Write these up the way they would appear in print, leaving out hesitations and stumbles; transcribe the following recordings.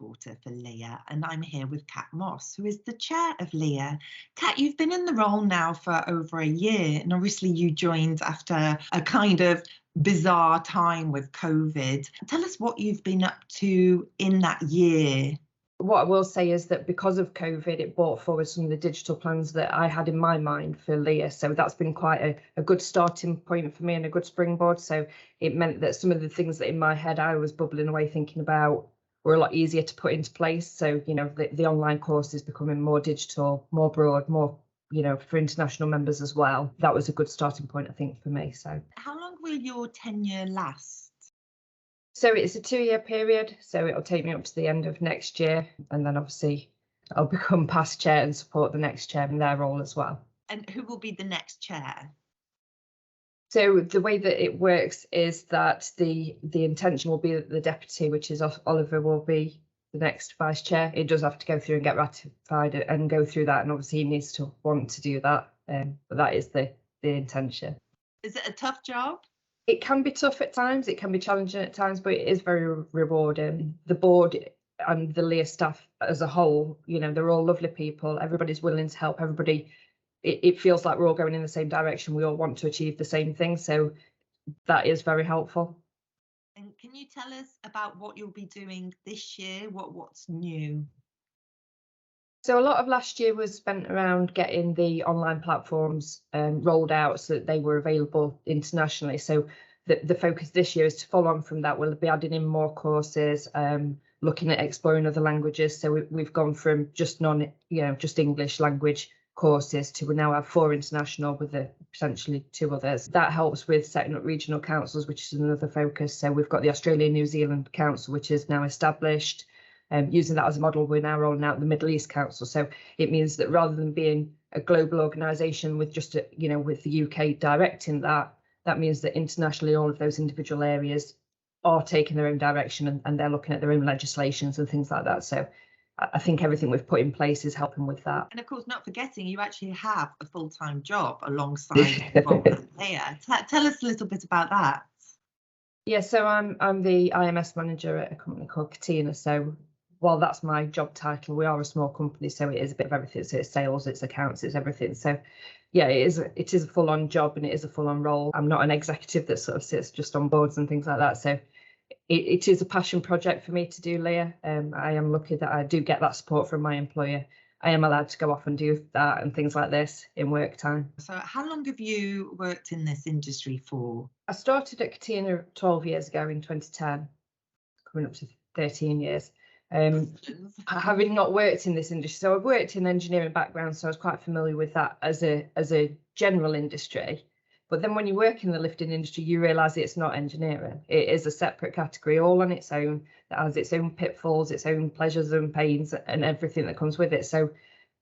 reporter for LEEA, and I'm here with Kat Moss, who is the chair of LEEA. Kat, you've been in the role now for over a year, and obviously you joined after a kind of bizarre time with COVID. Tell us what you've been up to in that year. What I will say is that because of COVID, it brought forward some of the digital plans that I had in my mind for LEEA. So that's been quite a good starting point for me and a good springboard. So it meant that some of the things that in my head I was bubbling away thinking about were a lot easier to put into place. So, the online course is becoming more digital, more broad, more, for international members as well. That was a good starting point, I think, for me. So how long will your tenure last? So it's a 2-year period, so it'll take me up to the end of next year, and then obviously I'll become past chair and support the next chair in their role as well. And who will be the next chair? So the way that it works is that the intention will be that the deputy, which is Oliver, will be the next vice chair. It does have to go through and get ratified and go through that, and obviously he needs to want to do that, but that is the intention. Is it a tough job? It can be tough at times, it can be challenging at times, but it is very rewarding. The board and the LEEA staff as a whole, they're all lovely people. Everybody's willing to help. Everybody, it feels like we're all going in the same direction. We all want to achieve the same thing. So that is very helpful. And can you tell us about what you'll be doing this year? What's new? So a lot of last year was spent around getting the online platforms rolled out so that they were available internationally. So the focus this year is to follow on from that. We'll be adding in more courses, looking at exploring other languages. So we've gone from just just English language courses to we now have 4 international with potentially 2 others. That helps with setting up regional councils, which is another focus. So we've got the Australia-New Zealand Council, which is now established. Using that as a model, we're now rolling out the Middle East Council. So it means that rather than being a global organisation with just, with the UK directing that, that means that internationally all of those individual areas are taking their own direction and they're looking at their own legislations and things like that. So I think everything we've put in place is helping with that. And of course, not forgetting, you actually have a full-time job alongside the role at LEEA. Tell us a little bit about that. Yeah, so I'm the IMS manager at a company called Katina. So while that's my job title, we are a small company, so it is a bit of everything. So it's sales, it's accounts, it's everything. So yeah, it is a full-on job and it is a full-on role. I'm not an executive that sort of sits just on boards and things like that. So it is a passion project for me to do LEEA. I am lucky that I do get that support from my employer. I am allowed to go off and do that and things like this in work time. So how long have you worked in this industry for? I started at Katina 12 years ago in 2010, coming up to 13 years. Having not worked in this industry, so I've worked in engineering background, so I was quite familiar with that as a general industry. But then when you work in the lifting industry, you realise it's not engineering. It is a separate category all on its own, that has its own pitfalls, its own pleasures and pains and everything that comes with it. So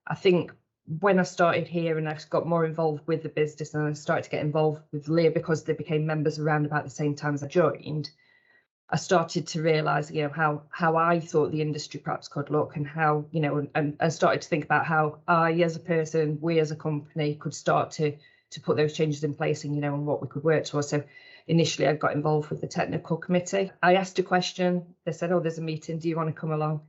I think when I started here and I got more involved with the business and I started to get involved with LEEA because they became members around about the same time as I joined, I started to realise, how I thought the industry perhaps could look and how, and I started to think about how I as a person, we as a company could start to put those changes in place and, and what we could work towards. So initially I got involved with the technical committee. I asked a question. They said, there's a meeting. Do you want to come along?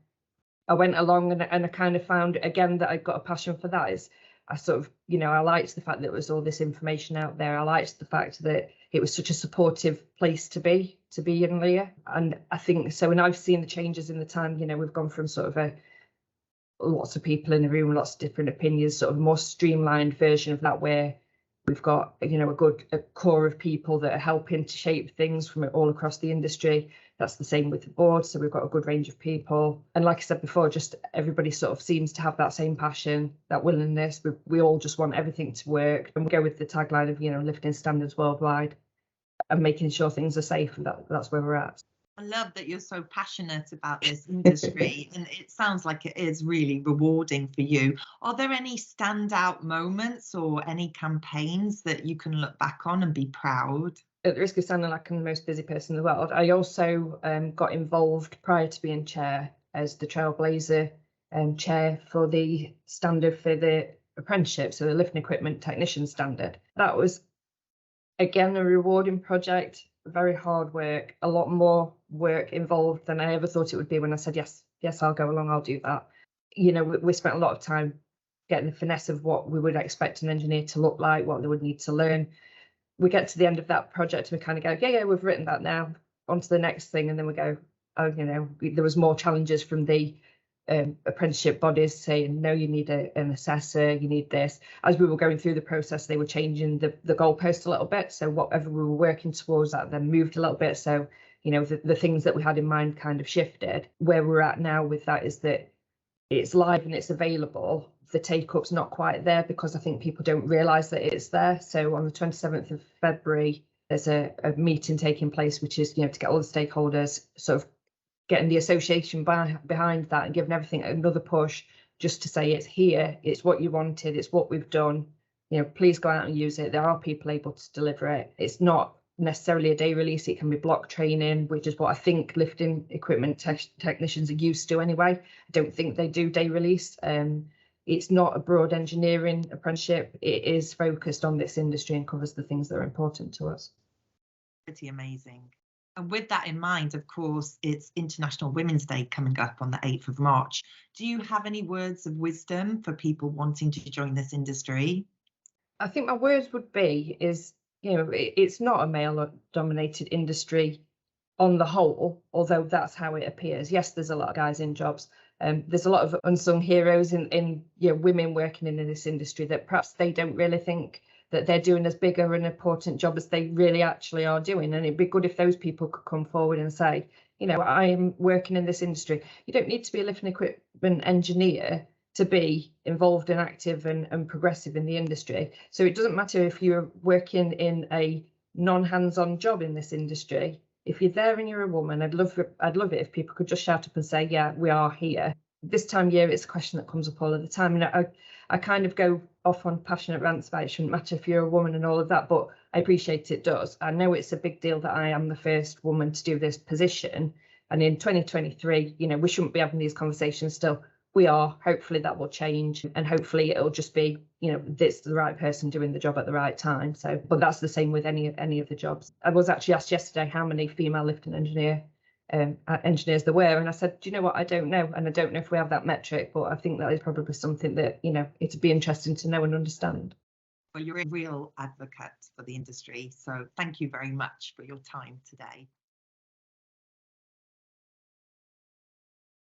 I went along and I kind of found again that I got a passion for that. Is I sort of, I liked the fact that there was all this information out there. I liked the fact that it was such a supportive place to be in LEEA. And I think so. And I've seen the changes in the time, we've gone from sort of lots of people in the room, lots of different opinions, sort of a more streamlined version of that where we've got, a good core of people that are helping to shape things from all across the industry. That's the same with the board. So we've got a good range of people. And like I said before, just everybody sort of seems to have that same passion, that willingness. We all just want everything to work. And we go with the tagline of, lifting standards worldwide and making sure things are safe. And that's where we're at. I love that you're so passionate about this industry and it sounds like it is really rewarding for you. Are there any standout moments or any campaigns that you can look back on and be proud? At the risk of sounding like I'm the most busy person in the world, I also got involved prior to being chair as the trailblazer chair for the standard for the apprenticeship, so the lifting equipment technician standard. That was, again, a rewarding project, very hard work, a lot more work involved than I ever thought it would be when I said yes yes, I'll go along, I'll do that. You know, we spent a lot of time getting the finesse of what we would expect an engineer to look like, what they would need to learn. We get to the end of that project and we kind of go, yeah, we've written that now, on to the next thing. And then we go, oh, you know, there was more challenges from the apprenticeship bodies saying, no, you need an assessor, you need this. As we were going through the process, they were changing the goalpost a little bit. So whatever we were working towards, that then moved a little bit. So, you know, the things that we had in mind kind of shifted. Where we're at now with that is that it's live and it's available. The take-up's not quite there because I think people don't realise that it's there. So on the 27th of February, there's a meeting taking place, which is, you know, to get all the stakeholders sort of getting the association behind that and giving everything another push, just to say it's here, it's what you wanted, it's what we've done. You know, please go out and use it. There are people able to deliver it. It's not necessarily a day release, it can be block training, which is what I think lifting equipment technicians are used to anyway. I don't think they do day release. It's not a broad engineering apprenticeship. It is focused on this industry and covers the things that are important to us. Pretty amazing. And with that in mind, of course, it's International Women's Day coming up on the 8th of March. Do you have any words of wisdom for people wanting to join this industry? I think my words would be is, you know, it's not a male-dominated industry on the whole, although that's how it appears. Yes, there's a lot of guys in jobs. There's a lot of unsung heroes in you know, women working in this industry that perhaps they don't really think that they're doing as big or an important job as they really actually are doing. And it'd be good if those people could come forward and say, you know, I am working in this industry. You don't need to be a lifting equipment engineer to be involved and active and progressive in the industry. So it doesn't matter if you're working in a non-hands-on job in this industry. If you're there and you're a woman, I'd love it if people could just shout up and say, yeah, we are here. This time of year, it's a question that comes up all of the time. And I kind of go off on passionate rants about it shouldn't matter if you're a woman and all of that, but I appreciate it does. I know it's a big deal that I am the first woman to do this position. And in 2023, you know, we shouldn't be having these conversations still. We are. Hopefully that will change, and hopefully it'll just be, you know, this the right person doing the job at the right time. So, but that's the same with any of the jobs. I was actually asked yesterday how many female lifting engineers there were, and I said, do you know what, I don't know, and I don't know if we have that metric, but I think that is probably something that, you know, it'd be interesting to know and understand. Well, you're a real advocate for the industry, so thank you very much for your time today.